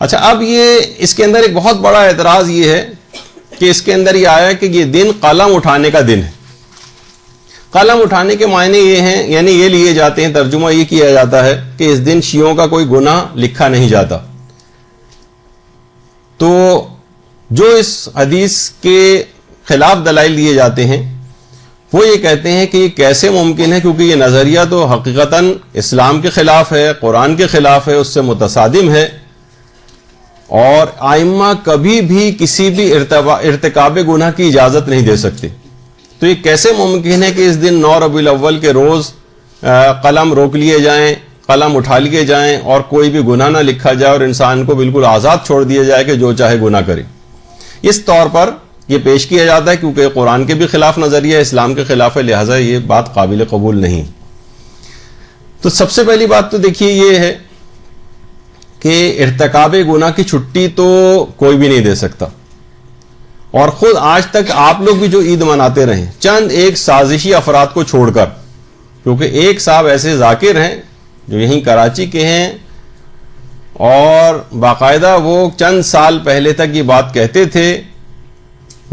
اچھا، اب یہ اس کے اندر ایک بہت بڑا اعتراض یہ ہے کہ اس کے اندر یہ آیا کہ یہ دن قلم اٹھانے کا دن ہے. قلم اٹھانے کے معنی یہ ہیں، یعنی یہ لیے جاتے ہیں، ترجمہ یہ کیا جاتا ہے کہ اس دن شیعوں کا کوئی گناہ لکھا نہیں جاتا. تو جو اس حدیث کے خلاف دلائل دیے جاتے ہیں وہ یہ کہتے ہیں کہ یہ کیسے ممکن ہے، کیونکہ یہ نظریہ تو حقیقتاً اسلام کے خلاف ہے، قرآن کے خلاف ہے، اس سے متصادم ہے، اور ائمہ کبھی بھی کسی بھی ارتکاب گناہ کی اجازت نہیں دے سکتے. تو یہ کیسے ممکن ہے کہ اس دن 9 ربیع الاول کے روز قلم روک لیے جائیں، قلم اٹھا لیے جائیں اور کوئی بھی گناہ نہ لکھا جائے اور انسان کو بالکل آزاد چھوڑ دیا جائے کہ جو چاہے گناہ کرے. اس طور پر یہ پیش کیا جاتا ہے کیونکہ قرآن کے بھی خلاف نظریہ ہے، اسلام کے خلاف ہے، لہٰذا یہ بات قابل قبول نہیں. تو سب سے پہلی بات تو دیکھیے یہ ہے کہ ارتکاب گناہ کی چھٹی تو کوئی بھی نہیں دے سکتا. اور خود آج تک آپ لوگ بھی جو عید مناتے رہے چند ایک سازشی افراد کو چھوڑ کر، کیونکہ ایک صاحب ایسے ذاکر ہیں جو یہیں کراچی کے ہیں اور باقاعدہ وہ چند سال پہلے تک یہ بات کہتے تھے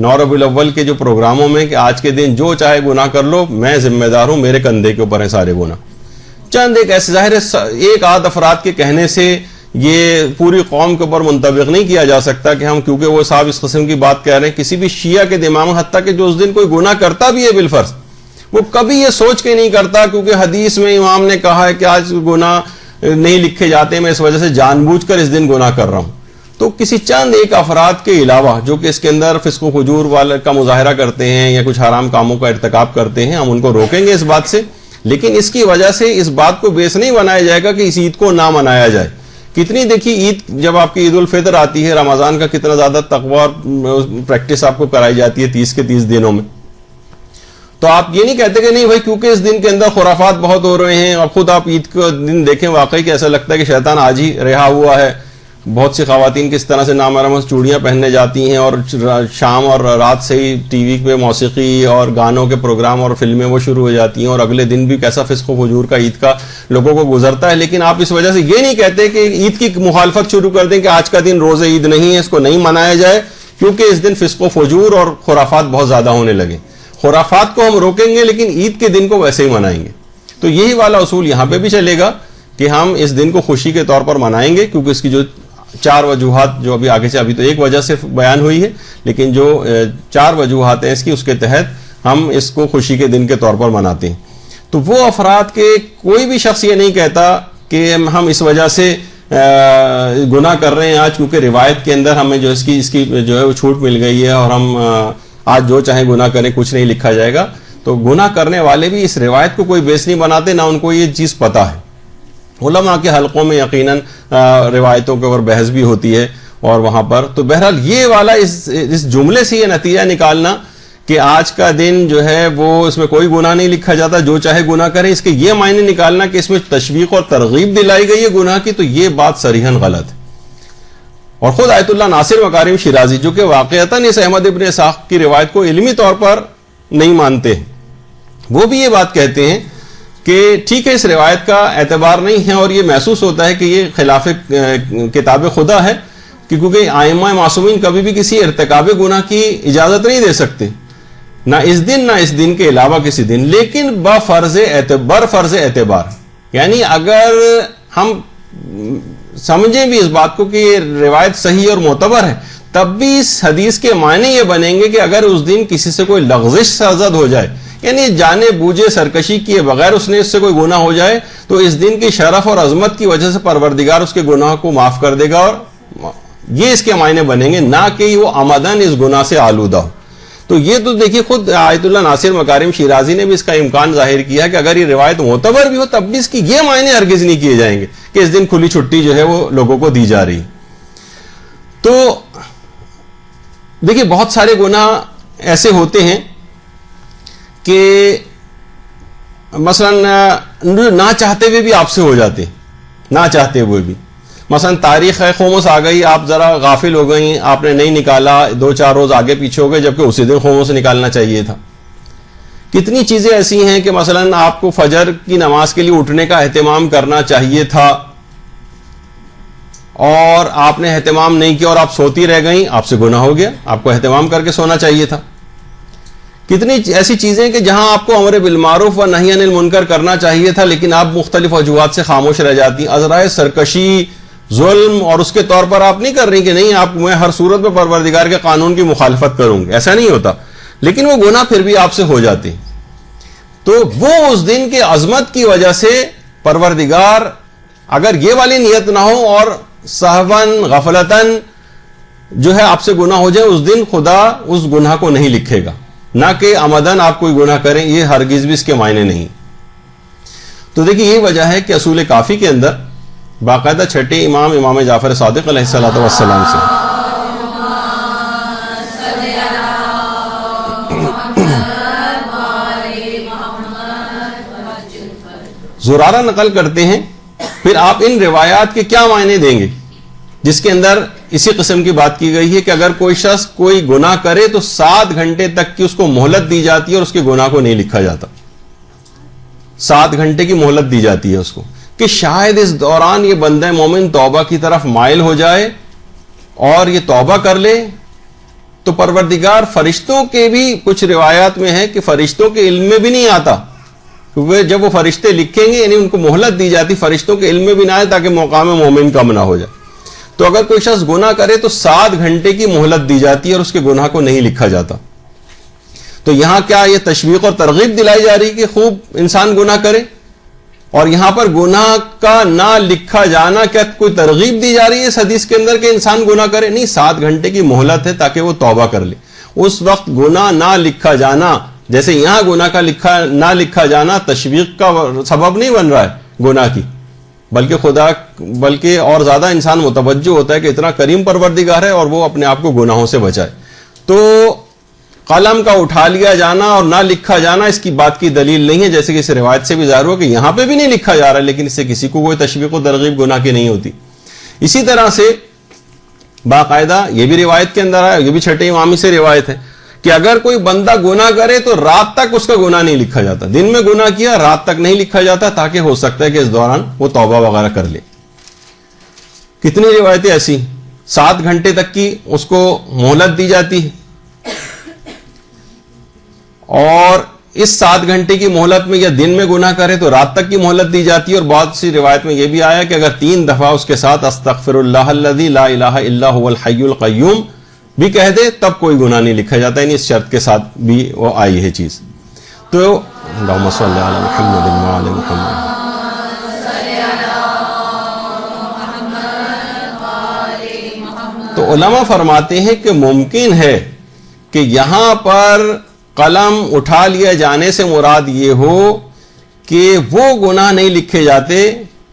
9 ربیع الاول کے جو پروگراموں میں کہ آج کے دن جو چاہے گناہ کر لو، میں ذمہ دار ہوں، میرے کندھے کے اوپر ہیں سارے گناہ. چند ایک ایسے، ظاہر ہے ایک آدھ افراد کے کہنے سے یہ پوری قوم کے اوپر منطبق نہیں کیا جا سکتا کہ ہم، کیونکہ وہ صاحب اس قسم کی بات کہہ رہے ہیں، کسی بھی شیعہ کے دماغ میں، حتیٰ کہ جو اس دن کوئی گناہ کرتا بھی ہے بالفرض، وہ کبھی یہ سوچ کے نہیں کرتا کیونکہ حدیث میں امام نے کہا ہے کہ آج گناہ نہیں لکھے جاتے، میں اس وجہ سے جان بوجھ کر اس دن گناہ کر رہا ہوں. تو کسی چند ایک افراد کے علاوہ جو کہ اس کے اندر فسق و فجور والے کا مظاہرہ کرتے ہیں یا کچھ حرام کاموں کا ارتکاب کرتے ہیں، ہم ان کو روکیں گے اس بات سے، لیکن اس کی وجہ سے اس بات کو بیس نہیں بنایا جائے گا کہ اس عید کو نہ منایا جائے. کتنی دیکھیے عید، جب آپ کی عید الفطر آتی ہے، رمضان کا کتنا زیادہ تقویٰ اور پریکٹس آپ کو کرائی جاتی ہے 30 کے 30 دنوں میں. تو آپ یہ نہیں کہتے کہ نہیں بھائی کیونکہ اس دن کے اندر خرافات بہت ہو رہے ہیں، اور خود آپ عید کا دن دیکھیں واقعی کہ ایسا لگتا ہے کہ شیطان آج ہی رہا ہوا ہے. بہت سی خواتین کس طرح سے نامحرم چوڑیاں پہننے جاتی ہیں اور شام اور رات سے ہی ٹی وی پہ موسیقی اور گانوں کے پروگرام اور فلمیں وہ شروع ہو جاتی ہیں، اور اگلے دن بھی کیسا فسق و فجور کا عید کا لوگوں کو گزرتا ہے. لیکن آپ اس وجہ سے یہ نہیں کہتے کہ عید کی مخالفت شروع کر دیں کہ آج کا دن روز عید نہیں ہے، اس کو نہیں منایا جائے کیونکہ اس دن فسق و فجور اور خرافات بہت زیادہ ہونے لگے. خرافات کو ہم روکیں گے لیکن عید کے دن کو ویسے ہی منائیں گے. تو یہی والا اصول یہاں پہ بھی چلے گا کہ ہم اس دن کو خوشی کے طور پر منائیں گے، کیونکہ اس کی جو 4 وجوہات جو ابھی آگے سے، ابھی تو ایک وجہ صرف بیان ہوئی ہے، لیکن جو 4 وجوہات ہیں اس کی، اس کے تحت ہم اس کو خوشی کے دن کے طور پر مناتے ہیں. تو وہ افراد کے کوئی بھی شخص یہ نہیں کہتا کہ ہم اس وجہ سے گناہ کر رہے ہیں آج کیونکہ روایت کے اندر ہمیں جو اس کی جو ہے وہ چھوٹ مل گئی ہے اور ہم آج جو چاہیں گناہ کریں کچھ نہیں لکھا جائے گا. تو گناہ کرنے والے بھی اس روایت کو کوئی بیس نہیں بناتے، نہ ان کو یہ چیز پتہ ہے. علماء کے حلقوں میں یقیناً روایتوں کے اوپر بحث بھی ہوتی ہے اور وہاں پر تو بہرحال یہ والا اس جملے سے یہ نتیجہ نکالنا کہ آج کا دن جو ہے وہ اس میں کوئی گناہ نہیں لکھا جاتا، جو چاہے گناہ کرے، اس کے یہ معنی نکالنا کہ اس میں تشویق اور ترغیب دلائی گئی ہے گناہ کی، تو یہ بات صریحاً غلط ہے. اور خود آیت اللہ ناصر مکارم شیرازی جو کہ واقعتاً اس احمد ابن اسحاق کی روایت کو علمی طور پر نہیں مانتے ہیں، وہ بھی یہ بات کہتے ہیں کہ ٹھیک ہے اس روایت کا اعتبار نہیں ہے اور یہ محسوس ہوتا ہے کہ یہ خلاف کتاب خدا ہے، کیونکہ ائمہ معصومین کبھی بھی کسی ارتکاب گناہ کی اجازت نہیں دے سکتے، نہ اس دن نہ اس دن کے علاوہ کسی دن، لیکن برفرض اعتبار، یعنی اگر ہم سمجھیں بھی اس بات کو کہ یہ روایت صحیح اور معتبر ہے، تب بھی اس حدیث کے معنی یہ بنیں گے کہ اگر اس دن کسی سے کوئی لغزش سرزد ہو جائے، یعنی جانے بوجھے سرکشی کیے بغیر اس نے اس سے کوئی گناہ ہو جائے، تو اس دن کی شرف اور عظمت کی وجہ سے پروردگار اس کے گناہ کو معاف کر دے گا، اور یہ اس کے معنی بنیں گے، نہ کہ وہ عمدن اس گناہ سے آلودہ ہو. تو یہ تو دیکھیے خود آیت اللہ ناصر مکارم شیرازی نے بھی اس کا امکان ظاہر کیا کہ اگر یہ روایت معتبر بھی ہو تب بھی اس کی یہ معنی ہرگز نہیں کیے جائیں گے کہ اس دن کھلی چھٹی جو ہے وہ لوگوں کو دی جا رہی. تو دیکھیے بہت سارے گناہ ایسے ہوتے ہیں کہ مثلا نہ چاہتے ہوئے بھی آپ سے ہو جاتے ہیں، نہ چاہتے ہوئے بھی. مثلا تاریخ ہے خمس آ گئی، آپ ذرا غافل ہو گئی، آپ نے نہیں نکالا، 2-4 روز آگے پیچھے ہو گئے جبکہ اسی دن خمس نکالنا چاہیے تھا. کتنی چیزیں ایسی ہیں کہ مثلا آپ کو فجر کی نماز کے لیے اٹھنے کا اہتمام کرنا چاہیے تھا اور آپ نے اہتمام نہیں کیا اور آپ سوتی رہ گئیں، آپ سے گناہ ہو گیا، آپ کو اہتمام کر کے سونا چاہیے تھا۔ کتنی ایسی چیزیں کہ جہاں آپ کو امر بالمعروف و نہی عن المنکر کرنا چاہیے تھا، لیکن آپ مختلف وجوہات سے خاموش رہ جاتی ہیں۔ عذرائے سرکشی، ظلم، اور اس کے طور پر آپ نہیں کر رہی کہ نہیں آپ میں ہر صورت میں پروردگار کے قانون کی مخالفت کروں گی، ایسا نہیں ہوتا، لیکن وہ گناہ پھر بھی آپ سے ہو جاتے ہیں۔ تو وہ اس دن کی عظمت کی وجہ سے پروردگار، اگر یہ والی نیت نہ ہو اور سہواً غفلتاً جو ہے آپ سے گناہ ہو جائے، اس دن خدا اس گناہ کو نہیں لکھے گا، نہ کہ عمدن آپ کوئی گناہ کریں، یہ ہرگز بھی اس کے معنی نہیں۔ تو دیکھیے یہ وجہ ہے کہ اصول کافی کے اندر باقاعدہ چھٹے امام جعفر صادق علیہ الصلوۃ والسلام سے زرارہ نقل کرتے ہیں، پھر آپ ان روایات کے کیا معنی دیں گے جس کے اندر اسی قسم کی بات کی گئی ہے کہ اگر کوئی شخص کوئی گناہ کرے تو 7 گھنٹے تک کی اس کو مہلت دی جاتی ہے اور اس کے گناہ کو نہیں لکھا جاتا۔ 7 گھنٹے کی مہلت دی جاتی ہے اس کو، کہ شاید اس دوران یہ بندہ مومن توبہ کی طرف مائل ہو جائے اور یہ توبہ کر لے، تو پروردگار فرشتوں کے بھی کچھ روایات میں ہے کہ فرشتوں کے علم میں بھی نہیں آتا، کیونکہ جب وہ فرشتے لکھیں گے، یعنی ان کو مہلت دی جاتی، فرشتوں کے علم میں بھی نہ آئے تاکہ مقام مومن کم نہ ہو جائے۔ تو اگر کوئی شخص گناہ کرے تو 7 گھنٹے کی مہلت دی جاتی ہے اور اس کے گناہ کو نہیں لکھا جاتا۔ تو یہاں کیا یہ تشویق اور ترغیب دلائی جا رہی کہ خوب انسان گناہ کرے، اور یہاں پر گناہ کا نہ لکھا جانا کیا کوئی ترغیب دی جا رہی ہے اس حدیث کے اندر کہ انسان گناہ کرے؟ نہیں، 7 گھنٹے کی مہلت ہے تاکہ وہ توبہ کر لے۔ اس وقت گناہ نہ لکھا جانا، جیسے یہاں گناہ کا نہ لکھا جانا تشویق کا سبب نہیں بن رہا ہے گناہ کی، بلکہ اور زیادہ انسان متوجہ ہوتا ہے کہ اتنا کریم پروردگار ہے اور وہ اپنے آپ کو گناہوں سے بچائے۔ تو قلم کا اٹھا لیا جانا اور نہ لکھا جانا اس کی بات کی دلیل نہیں ہے، جیسے کہ اس روایت سے بھی ظاہر ہوا کہ یہاں پہ بھی نہیں لکھا جا رہا ہے، لیکن اس سے کسی کو کوئی تشویق و ترغیب گناہ کی نہیں ہوتی۔ اسی طرح سے باقاعدہ یہ بھی روایت کے اندر ہے، یہ بھی چھٹے امامی سے روایت ہے کہ اگر کوئی بندہ گناہ کرے تو رات تک اس کا گناہ نہیں لکھا جاتا، دن میں گناہ کیا رات تک نہیں لکھا جاتا، تاکہ ہو سکتا ہے کہ اس دوران وہ توبہ وغیرہ کر لے۔ کتنی روایتیں ایسی 7 گھنٹے تک کی اس کو مہلت دی جاتی ہے، اور اس 7 گھنٹے کی مہلت میں یا دن میں گناہ کرے تو رات تک کی مہلت دی جاتی ہے۔ اور بہت سی روایت میں یہ بھی آیا کہ اگر 3 دفعہ اس کے ساتھ استغفر اللہ الذی لا الہ الا هو الحی القیوم بھی کہہ دے تب کوئی گناہ نہیں لکھا جاتا، یعنی اس شرط کے ساتھ بھی وہ آئی ہے چیز۔ تو اللہم صلی علی محمد وعلی محمد۔ تو علماء فرماتے ہیں کہ ممکن ہے کہ یہاں پر قلم اٹھا لیا جانے سے مراد یہ ہو کہ وہ گناہ نہیں لکھے جاتے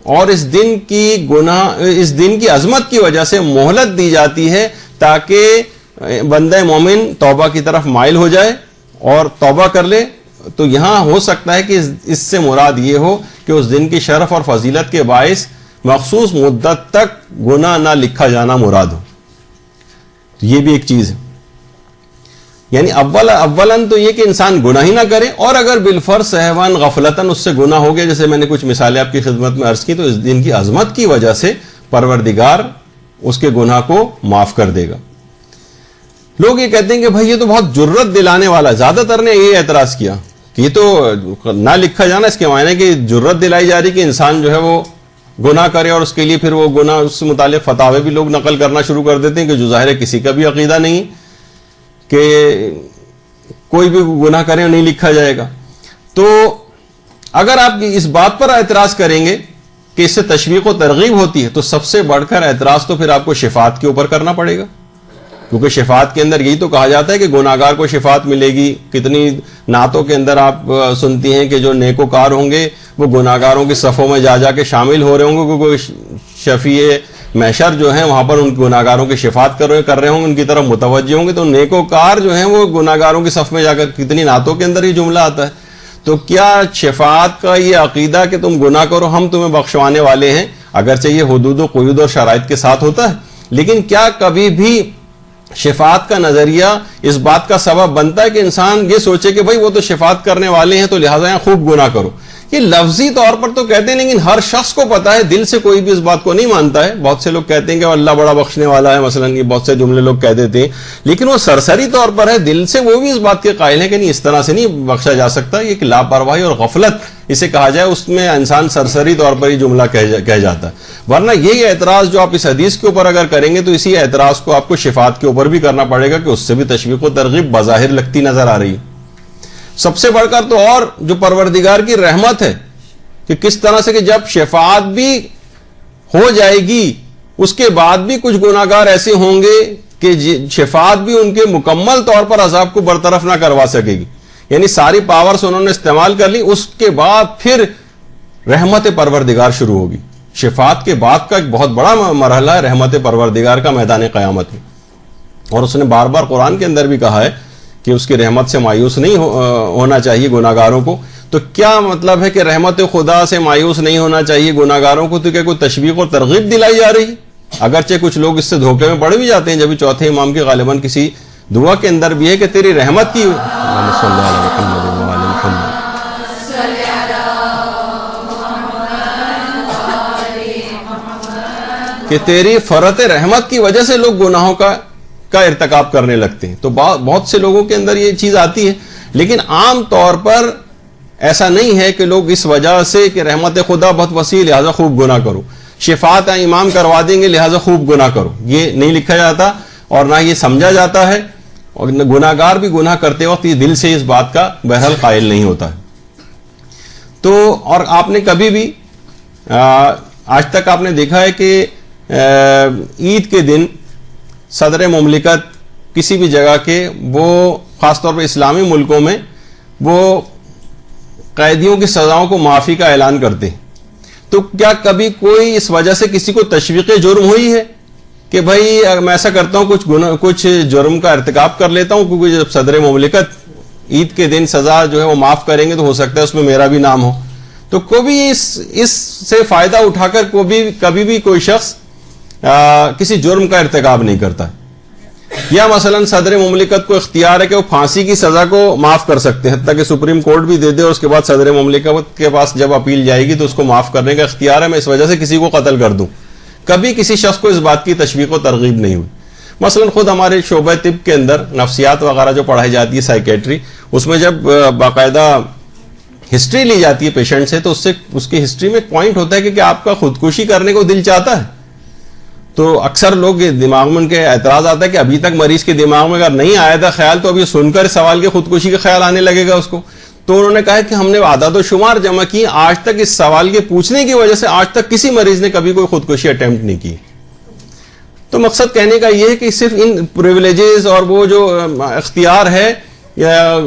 اور اس دن کی عظمت کی وجہ سے مہلت دی جاتی ہے تاکہ بندہ مومن توبہ کی طرف مائل ہو جائے اور توبہ کر لے۔ تو یہاں ہو سکتا ہے کہ اس سے مراد یہ ہو کہ اس دن کی شرف اور فضیلت کے باعث مخصوص مدت تک گناہ نہ لکھا جانا مراد ہو۔ تو یہ بھی ایک چیز ہے، یعنی اولاً تو یہ کہ انسان گناہ ہی نہ کرے، اور اگر بالفرض سہواً غفلتاً اس سے گناہ ہو گیا، جیسے میں نے کچھ مثالیں آپ کی خدمت میں عرض کی، تو اس دن کی عظمت کی وجہ سے پروردگار اس کے گناہ کو معاف کر دے گا۔ لوگ یہ کہتے ہیں کہ بھائی یہ تو بہت جرت دلانے والا، زیادہ تر نے یہ اعتراض کیا کہ یہ تو نہ لکھا جانا اس کے معنی کہ جرت دلائی جا رہی کہ انسان جو ہے وہ گناہ کرے، اور اس کے لیے پھر وہ گناہ اس سے متعلق فتاوے بھی لوگ نقل کرنا شروع کر دیتے ہیں کہ جو ظاہر ہے کسی کا بھی عقیدہ نہیں کہ کوئی بھی گناہ کرے اور نہیں لکھا جائے گا۔ تو اگر آپ اس بات پر اعتراض کریں گے کہ اس سے تشویق و ترغیب ہوتی ہے، تو سب سے بڑھ کر اعتراض تو پھر آپ کو شفاعت کے اوپر کرنا پڑے گا، کیونکہ شفاعت کے اندر یہی تو کہا جاتا ہے کہ گناہگار کو شفاعت ملے گی۔ کتنی نعتوں کے اندر آپ سنتی ہیں کہ جو نیکوکار ہوں گے وہ گناہگاروں کی صفوں میں جا کے شامل ہو رہے ہوں گے، کیونکہ شفیع محشر جو ہیں وہاں پر ان گناہگاروں کی شفاعت کر رہے ہوں گے، ان کی طرف متوجہ ہوں گے، تو نیکوکار جو ہیں وہ گناہگاروں کی صف میں جا کر، کتنی نعتوں کے اندر یہ جملہ آتا ہے۔ تو کیا شفاعت کا یہ عقیدہ کہ تم گناہ کرو ہم تمہیں بخشوانے والے ہیں، اگرچہ یہ حدود و قیود اور شرائط کے ساتھ ہوتا ہے، لیکن کیا کبھی بھی شفاعت کا نظریہ اس بات کا سبب بنتا ہے کہ انسان یہ سوچے کہ بھائی وہ تو شفاعت کرنے والے ہیں تو لہٰذا یہاں خوب گناہ کرو؟ کہ لفظی طور پر تو کہتے ہیں لیکن ہر شخص کو پتا ہے، دل سے کوئی بھی اس بات کو نہیں مانتا ہے. بہت سے لوگ کہتے ہیں کہ اللہ بڑا بخشنے والا ہے، مثلا یہ بہت سے جملے لوگ کہہ دیتے ہیں، لیکن وہ سرسری طور پر ہے، دل سے وہ بھی اس بات کے قائل ہیں کہ نہیں، اس طرح سے نہیں بخشا جا سکتا. یہ کہ لاپرواہی اور غفلت اسے کہا جائے، اس میں انسان سرسری طور پر یہ جملہ کہہ جاتا ہے. ورنہ یہی اعتراض جو آپ اس حدیث کے اوپر اگر کریں گے تو اسی اعتراض کو آپ کو شفاعت کے اوپر بھی کرنا پڑے گا کہ اس سے بھی تشویق و ترغیب بظاہر لگتی نظر آ رہی ہے. سب سے بڑھ کر تو اور جو پروردگار کی رحمت ہے کہ کس طرح سے کہ جب شفاعت بھی ہو جائے گی اس کے بعد بھی کچھ گناہگار ایسے ہوں گے کہ شفاعت بھی ان کے مکمل طور پر عذاب کو برطرف نہ کروا سکے گی. یعنی ساری پاورز انہوں نے استعمال کر لی، اس کے بعد پھر رحمت پروردگار شروع ہوگی. شفاعت کے بعد کا ایک بہت بڑا مرحلہ ہے رحمت پروردگار کا میدان قیامت میں. اور اس نے بار بار قرآن کے اندر بھی کہا ہے کہ اس کی رحمت سے مایوس نہیں ہونا چاہیے گناہگاروں کو. تو کیا مطلب ہے کہ رحمت خدا سے مایوس نہیں ہونا چاہیے گناہگاروں کو؟ تو کیا کوئی تشویق اور ترغیب دلائی جا رہی؟ اگرچہ کچھ لوگ اس سے دھوکے میں پڑ بھی جاتے ہیں، جبھی چوتھے امام کے غالباً کسی دعا کے اندر بھی ہے کہ تیری رحمت کی کہ تیری فرت رحمت کی وجہ سے لوگ گناہوں کا ارتکاب کرنے لگتے ہیں. تو بہت سے لوگوں کے اندر یہ چیز آتی ہے، لیکن عام طور پر ایسا نہیں ہے کہ لوگ اس وجہ سے کہ رحمت خدا بہت وسیع لہذا خوب گناہ کرو، شفاعت امام کروا دیں گے لہذا خوب گناہ کرو. یہ نہیں لکھا جاتا اور نہ یہ سمجھا جاتا ہے. اور گناہگار بھی گناہ کرتے وقت یہ دل سے اس بات کا بہرحال قائل نہیں ہوتا ہے. تو اور آپ نے کبھی بھی آج تک آپ نے دیکھا ہے کہ عید کے دن صدر مملکت کسی بھی جگہ کے وہ خاص طور پر اسلامی ملکوں میں وہ قیدیوں کی سزاؤں کو معافی کا اعلان کرتے ہیں. تو کیا کبھی کوئی اس وجہ سے کسی کو تشویق جرم ہوئی ہے کہ بھائی میں ایسا کرتا ہوں کچھ جرم کا ارتکاب کر لیتا ہوں کیونکہ جب صدر مملکت عید کے دن سزا جو ہے وہ معاف کریں گے تو ہو سکتا ہے اس میں میرا بھی نام ہو. تو کبھی اس سے فائدہ اٹھا کر کبھی بھی کوئی شخص کسی جرم کا ارتکاب نہیں کرتا. یا مثلا صدر مملکت کو اختیار ہے کہ وہ پھانسی کی سزا کو معاف کر سکتے ہیں، حتیٰ کہ سپریم کورٹ بھی دے دے اور اس کے بعد صدر مملکت کے پاس جب اپیل جائے گی تو اس کو معاف کرنے کا اختیار ہے، میں اس وجہ سے کسی کو قتل کر دوں. کبھی کسی شخص کو اس بات کی تشویق و ترغیب نہیں ہوئی. مثلا خود ہمارے شعبہ طب کے اندر نفسیات وغیرہ جو پڑھائی جاتی ہے، سائیکیٹری، اس میں جب باقاعدہ ہسٹری لی جاتی ہے پیشنٹ سے تو اس کی ہسٹری میں ایک پوائنٹ ہوتا ہے کہ آپ کا خودکشی کرنے کو دل چاہتا ہے. تو اکثر لوگ دماغ میں ان کے اعتراض آتا ہے کہ ابھی تک مریض کے دماغ میں اگر نہیں آیا تھا خیال تو ابھی سن کر سوال کے خودکشی کا خیال آنے لگے گا اس کو. تو انہوں نے کہا کہ ہم نے اعداد و شمار جمع کی، آج تک اس سوال کے پوچھنے کی وجہ سے آج تک کسی مریض نے کبھی کوئی خودکشی اٹیمپٹ نہیں کی. تو مقصد کہنے کا یہ ہے کہ صرف ان پریویلیجز اور وہ جو اختیار ہے یا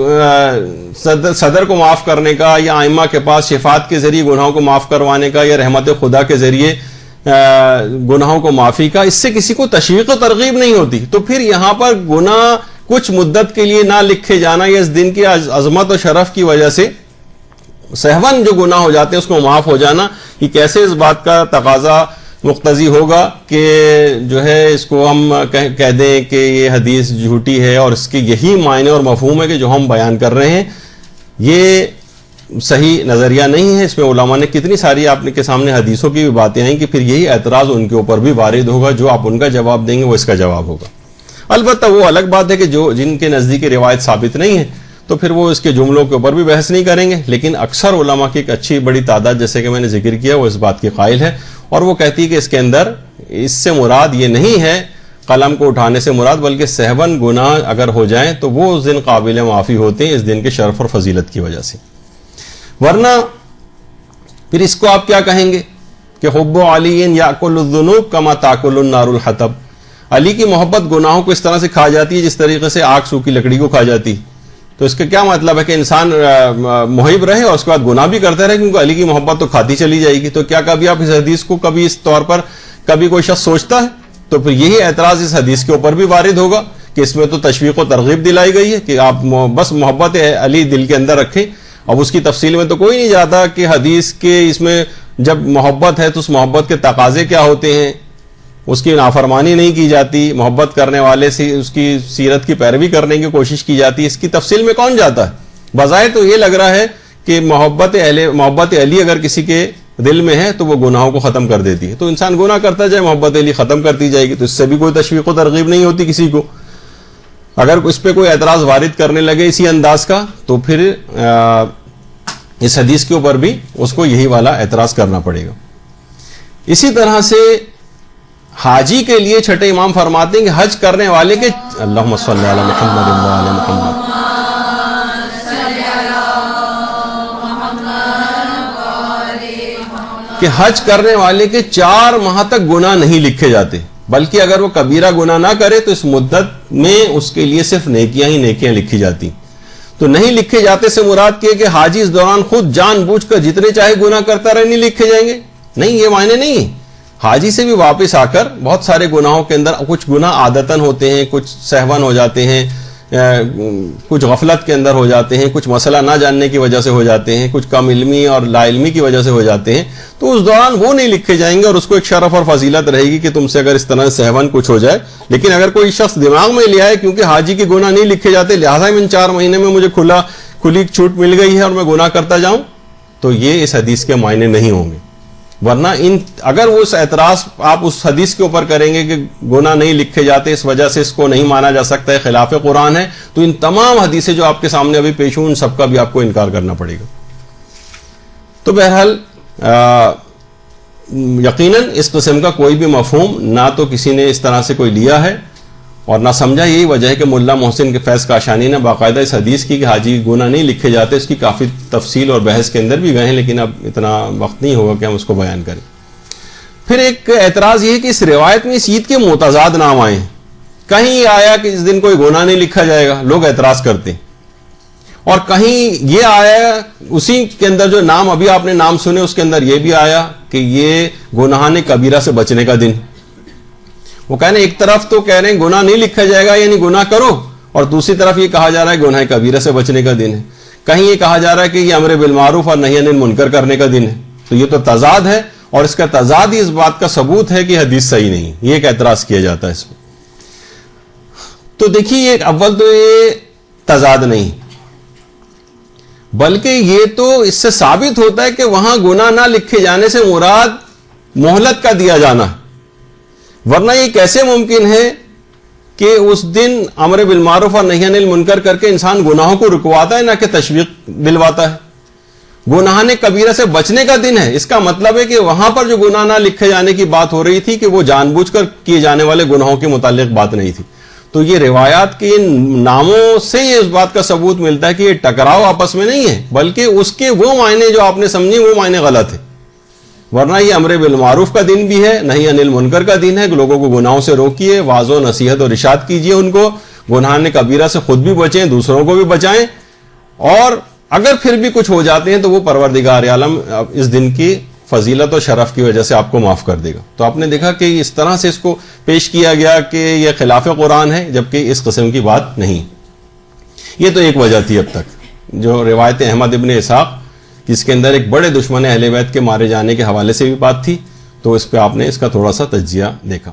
صدر کو معاف کرنے کا یا ائمہ کے پاس شفاعت کے ذریعے گناہوں کو معاف کروانے کا یا رحمت خدا کے ذریعے گناہوں کو معافی کا، اس سے کسی کو تشویق و ترغیب نہیں ہوتی. تو پھر یہاں پر گناہ کچھ مدت کے لیے نہ لکھے جانا یا اس دن کی عظمت و شرف کی وجہ سے سہون جو گناہ ہو جاتے ہیں اس کو معاف ہو جانا، یہ کیسے اس بات کا تقاضا مقتضی ہوگا کہ جو ہے اس کو ہم کہہ دیں کہ یہ حدیث جھوٹی ہے اور اس کے یہی معنی اور مفہوم ہے کہ جو ہم بیان کر رہے ہیں. یہ صحیح نظریہ نہیں ہے. اس میں علماء نے کتنی ساری آپ کے سامنے حدیثوں کی بھی باتیں آئیں کہ پھر یہی اعتراض ان کے اوپر بھی وارد ہوگا، جو آپ ان کا جواب دیں گے وہ اس کا جواب ہوگا. البتہ وہ الگ بات ہے کہ جن کے نزدیک روایت ثابت نہیں ہے تو پھر وہ اس کے جملوں کے اوپر بھی بحث نہیں کریں گے. لیکن اکثر علماء کی ایک اچھی بڑی تعداد جیسے کہ میں نے ذکر کیا وہ اس بات کی قائل ہے اور وہ کہتی ہے کہ اس کے اندر اس سے مراد یہ نہیں ہے قلم کو اٹھانے سے مراد، بلکہ سہون گناہ اگر ہو جائیں تو وہ اس دن قابل معافی ہوتے ہیں اس دن کے شرف اور فضیلت کی وجہ سے. ورنہ پھر اس کو آپ کیا کہیں گے کہ حب علی یاکل الذنوب کما تاکل النار الحطب، علی کی محبت گناہوں کو اس طرح سے کھا جاتی ہے جس طریقے سے آگ سوکھی لکڑی کو کھا جاتی. تو اس کا کیا مطلب ہے کہ انسان محب رہے اور اس کے بعد گناہ بھی کرتا رہے کیونکہ علی کی محبت تو کھاتی چلی جائے گی. تو کیا کبھی آپ اس حدیث کو کبھی اس طور پر کبھی کوئی شخص سوچتا ہے؟ تو پھر یہی اعتراض اس حدیث کے اوپر بھی وارد ہوگا کہ اس میں تو تشویق و ترغیب دلائی گئی ہے کہ آپ بس محبت علی دل کے اندر رکھیں. اب اس کی تفصیل میں تو کوئی نہیں جاتا کہ حدیث کے اس میں جب محبت ہے تو اس محبت کے تقاضے کیا ہوتے ہیں، اس کی نافرمانی نہیں کی جاتی، محبت کرنے والے سے اس کی سیرت کی پیروی کرنے کی کوشش کی جاتی ہے. اس کی تفصیل میں کون جاتا ہے؟ بظاہر تو یہ لگ رہا ہے کہ محبت علی اگر کسی کے دل میں ہے تو وہ گناہوں کو ختم کر دیتی ہے. تو انسان گناہ کرتا جائے، محبت علی ختم کرتی جائے گی، تو اس سے بھی کوئی تشویق و ترغیب نہیں ہوتی کسی کو. اگر اس پہ کوئی اعتراض وارد کرنے لگے اسی انداز کا، تو پھر اس حدیث کے اوپر بھی اس کو یہی والا اعتراض کرنا پڑے گا. اسی طرح سے حاجی کے لیے چھٹے امام فرماتے ہیں کہ حج کرنے والے کے اللہم صلی علی محمد و علی محمد، کہ حج کرنے والے کے 4 ماہ تک گناہ نہیں لکھے جاتے، بلکہ اگر وہ کبیرہ گناہ نہ کرے تو اس مدت میں اس کے لیے صرف نیکیاں ہی نیکیاں لکھی جاتی. تو نہیں لکھے جاتے سے مراد یہ کہ حاجی اس دوران خود جان بوجھ کر جتنے چاہے گناہ کرتا رہے نہیں لکھے جائیں گے. نہیں، یہ معنی نہیں ہے. حاجی سے بھی واپس آ کر بہت سارے گناہوں کے اندر کچھ گناہ عادتاً ہوتے ہیں، کچھ سہون ہو جاتے ہیں، کچھ غفلت کے اندر ہو جاتے ہیں، کچھ مسئلہ نہ جاننے کی وجہ سے ہو جاتے ہیں، کچھ کم علمی اور لا علمی کی وجہ سے ہو جاتے ہیں. تو اس دوران وہ نہیں لکھے جائیں گے، اور اس کو ایک شرف اور فضیلت رہے گی کہ تم سے اگر اس طرح سہون کچھ ہو جائے. لیکن اگر کوئی شخص دماغ میں لیا ہے کیونکہ حاجی کے گناہ نہیں لکھے جاتے لہٰذا ان 4 مہینے میں مجھے کھلی چھوٹ مل گئی ہے اور میں گناہ کرتا جاؤں، تو یہ اس حدیث کے معنی نہیں ہوں گے. ورنہ اگر وہ اس اعتراض آپ اس حدیث کے اوپر کریں گے کہ گناہ نہیں لکھے جاتے اس وجہ سے اس کو نہیں مانا جا سکتا ہے، خلاف قرآن ہے، تو ان تمام حدیثیں جو آپ کے سامنے ابھی پیش ہوں ان سب کا بھی آپ کو انکار کرنا پڑے گا. تو بہرحال یقیناً اس قسم کا کوئی بھی مفہوم نہ تو کسی نے اس طرح سے کوئی لیا ہے اور نہ سمجھا. یہی وجہ ہے کہ ملا محسن کے فیض کاشانی نے باقاعدہ اس حدیث کی کہ حاجی گناہ نہیں لکھے جاتے اس کی کافی تفصیل اور بحث کے اندر بھی گئے ہیں، لیکن اب اتنا وقت نہیں ہوگا کہ ہم اس کو بیان کریں. پھر ایک اعتراض یہ ہے کہ اس روایت میں اس عید کے متضاد نام آئے ہیں. کہیں آیا کہ اس دن کوئی گناہ نہیں لکھا جائے گا، لوگ اعتراض کرتے ہیں، اور کہیں یہ آیا اسی کے اندر جو نام ابھی آپ نے نام سنے اس کے اندر یہ بھی آیا کہ یہ گناہان کبیرہ سے بچنے کا دن. وہ کہنے ایک طرف تو کہہ رہے ہیں گناہ نہیں لکھا جائے گا یعنی گناہ کرو، اور دوسری طرف یہ کہا جا رہا ہے گناہ کبیرہ سے بچنے کا دن ہے. کہیں یہ کہا جا رہا ہے کہ یہ امر بالمعروف اور نہی عن المنکر کرنے کا دن ہے. تو یہ تو تضاد ہے، اور اس کا تضاد ہی اس بات کا ثبوت ہے کہ حدیث صحیح نہیں. یہ ایک اعتراض کیا جاتا ہے اس میں. تو دیکھیے اول تو یہ تضاد نہیں، بلکہ یہ تو اس سے ثابت ہوتا ہے کہ وہاں گناہ نہ لکھے جانے سے مراد مہلت کا دیا جانا. ورنہ یہ کیسے ممکن ہے کہ اس دن امر بالمعروف اور نہی عن المنکر کر کے انسان گناہوں کو رکواتا ہے نہ کہ تشویق دلواتا ہے. گناہان کبیرہ سے بچنے کا دن ہے، اس کا مطلب ہے کہ وہاں پر جو گناہ نہ لکھے جانے کی بات ہو رہی تھی کہ وہ جان بوجھ کر کیے جانے والے گناہوں کے متعلق بات نہیں تھی. تو یہ روایات کے ناموں سے یہ اس بات کا ثبوت ملتا ہے کہ یہ ٹکراؤ آپس میں نہیں ہے، بلکہ اس کے وہ معنی جو آپ نے سمجھے وہ معنی غلط ہے. ورنہ یہ امر بالمعروف کا دن بھی ہے، نہی عن المنکر کا دن ہے. لوگوں کو گناہوں سے روکیے، واعظ و نصیحت اور ارشاد کیجیے ان کو، گناہان کبیرہ سے خود بھی بچیں، دوسروں کو بھی بچائیں، اور اگر پھر بھی کچھ ہو جاتے ہیں تو وہ پروردگار عالم اس دن کی فضیلت و شرف کی وجہ سے آپ کو معاف کر دے گا. تو آپ نے دیکھا کہ اس طرح سے اس کو پیش کیا گیا کہ یہ خلاف قرآن ہے، جبکہ اس قسم کی بات نہیں. یہ تو ایک وجہ تھی اب تک جو روایت احمد ابن اسحاق جس کے اندر ایک بڑے دشمن اہل بیت کے مارے جانے کے حوالے سے بھی بات تھی، تو اس پہ آپ نے اس کا تھوڑا سا تجزیہ دیکھا.